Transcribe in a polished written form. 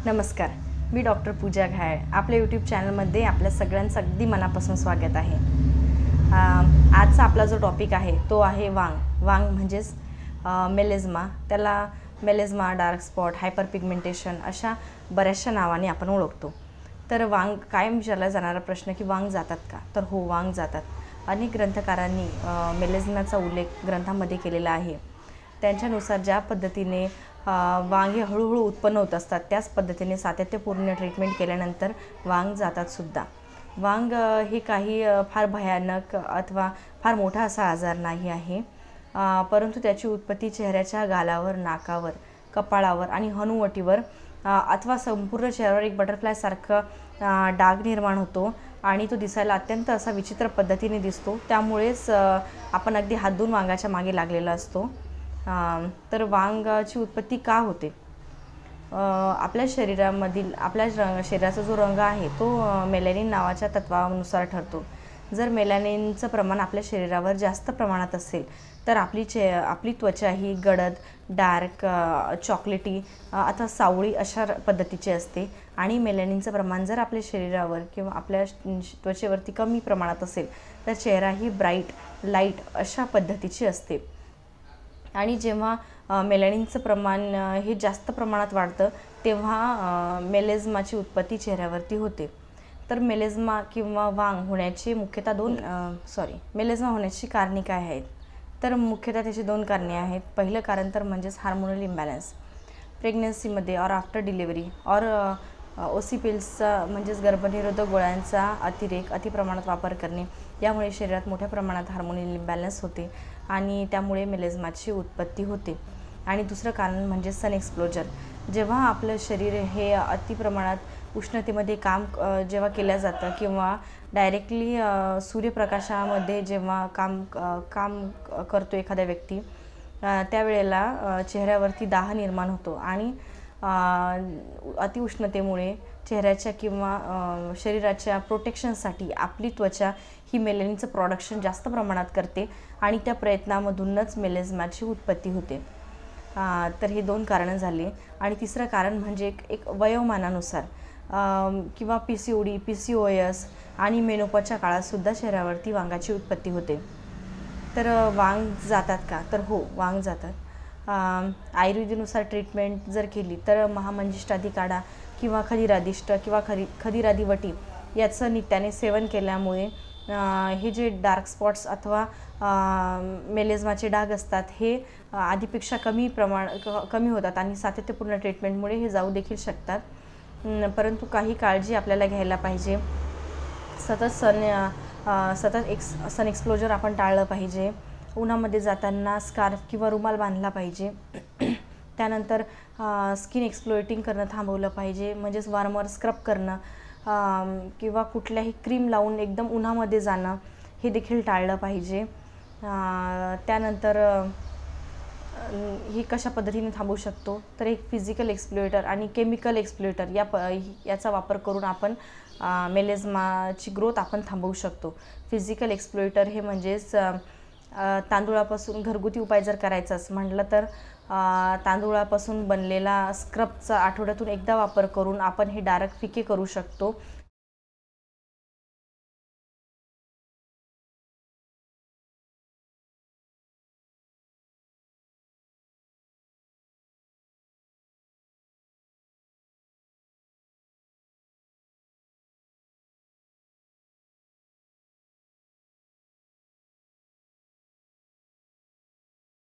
नमस्कार, मी डॉक्टर पूजा घायल. आपल्या यूट्यूब चॅनलमध्ये आपल्या सगळ्यांचं अगदी मनापासून स्वागत आहे. आजचा आपला जो टॉपिक आहे तो आहे वांग. वांग म्हणजेच मेलेझमा. त्याला मेलेझमा, डार्क स्पॉट, हायपर पिगमेंटेशन अशा बऱ्याचशा नावाने आपण ओळखतो. तर वांग कायम विचारला जाणारा प्रश्न की वांग जातात का? तर हो, वांग जातात. अनेक ग्रंथकारांनी मेलेझमाचा उल्लेख ग्रंथामध्ये केलेला आहे. त्यांच्यानुसार ज्या पद्धतीने वांग हे हळूहळू उत्पन्न होत असतात त्याच पद्धतीने सातत्यपूर्ण ट्रीटमेंट केल्यानंतर वांग जातात सुद्धा. वांग हे काही फार भयानक अथवा फार मोठा असा आजार नाही आहे, परंतु त्याची उत्पत्ती चेहऱ्याच्या गालावर, नाकावर, कपाळावर आणि हनुवटीवर अथवा संपूर्ण चेहऱ्यावर एक बटरफ्लायसारखं डाग निर्माण होतो आणि तो दिसायला अत्यंत असा विचित्र पद्धतीने दिसतो. त्यामुळेच आपण अगदी हात धुवून वांगाच्या मागे लागलेला असतो. तर वांगाची उत्पत्ती का होते? आपल्या शरीरामधील शरीराचा जो रंग आहे तो मेलॅनिन नावाच्या तत्वानुसार ठरतो. जर मेलॅनिनचं प्रमाण आपल्या शरीरावर जास्त प्रमाणात असेल तर आपली त्वचा ही गडद, डार्क, चॉकलेटी अथवा सावळी अशा पद्धतीची असते. आणि मेलॅनिनचं प्रमाण जर आपल्या शरीरावर किंवा आपल्या त्वचेवरती कमी प्रमाणात असेल तर चेहरा ही ब्राईट, लाईट अशा पद्धतीची असते. आणि जेव्हा मेलॅनिनचं प्रमाण हे जास्त प्रमाणात वाढतं तेव्हा मेलेझमाची उत्पत्ती चेहऱ्यावरती होते. तर मेलेझमा किंवा वांग होण्याची मेलेझमा होण्याची कारणे काय आहेत? तर मुख्यतः त्याची 2 कारणे आहेत. पहिलं कारण तर म्हणजेच हार्मोनल इम्बॅलन्स. प्रेग्नन्सीमध्ये और आफ्टर डिलिव्हरी और ओसीपिल्सचा म्हणजेच गर्भनिरोधक गोळ्यांचा अतिप्रमाणात वापर करणे, यामुळे शरीरात मोठ्या प्रमाणात हार्मोनल इम्बॅलन्स होते आणि त्यामुळे मेलेझमाची उत्पत्ती होते. आणि दुसरं कारण म्हणजे सन एक्सप्लोजर. जेव्हा आपलं शरीर हे अतिप्रमाणात उष्णतेमध्ये काम जेव्हा केलं जातं किंवा डायरेक्टली सूर्यप्रकाशामध्ये जेव्हा काम करतो एखाद्या व्यक्ती, त्यावेळेला चेहऱ्यावरती दाह निर्माण होतो आणि अतिउष्णतेमुळे चेहऱ्याच्या किंवा शरीराच्या प्रोटेक्शनसाठी आपली त्वचा ही मेलॅनिनचं प्रोडक्शन जास्त प्रमाणात करते आणि त्या प्रयत्नामधूनच मेलेझमाची उत्पत्ती होते. तर हे 2 कारणं झाली. आणि तिसरं कारण म्हणजे एक वयोमानानुसार किंवा PCOD, PCOS आणि मेनोपॉजच्या काळातसुद्धा चेहऱ्यावरती वांगाची उत्पत्ती होते. तर वांग जातात का? तर हो, वांग जातात. आयुर्वेदानुसार ट्रीटमेंट जर केली तर महामंजिष्टादी काढा किंवा खदिरादिष्ट किंवा खदिरादिवटी याचं नित्याने सेवन केल्यामुळे हे जे डार्क स्पॉट्स अथवा मेलेझमाचे डाग असतात हे आधीपेक्षा कमी होतात आणि सातत्यपूर्ण ट्रीटमेंटमुळे हे जाऊ देखील शकतात. परंतु काही काळजी आपल्याला घ्यायला पाहिजे. सन एक्सप्लोजर आपण टाळलं पाहिजे. उन्हामध्ये जाताना स्कार्फ किंवा रुमाल बांधला पाहिजे. त्यानंतर स्किन एक्सप्लोइटिंग करणं थांबवलं पाहिजे, म्हणजेच वारंवार स्क्रब करणं किंवा कुठल्याही क्रीम लावून एकदम उन्हामध्ये जाणं हे देखील टाळलं पाहिजे. त्यानंतर ही कशा पद्धतीने थांबवू शकतो? तर एक फिजिकल एक्सप्लोइटर आणि केमिकल एक्सप्लोइटर याचा वापर करून आपण मेलेझमाची ग्रोथ आपण थांबवू शकतो. फिजिकल एक्सप्लोइटर हे म्हणजेच तांदूळापासून घरगुती उपाय जर करायचाच म्हटलं तर तांदूळापासून बनलेला स्क्रबचा आठवड्यातून एकदा वापर करून आपण हे डार्क फिके करू शकतो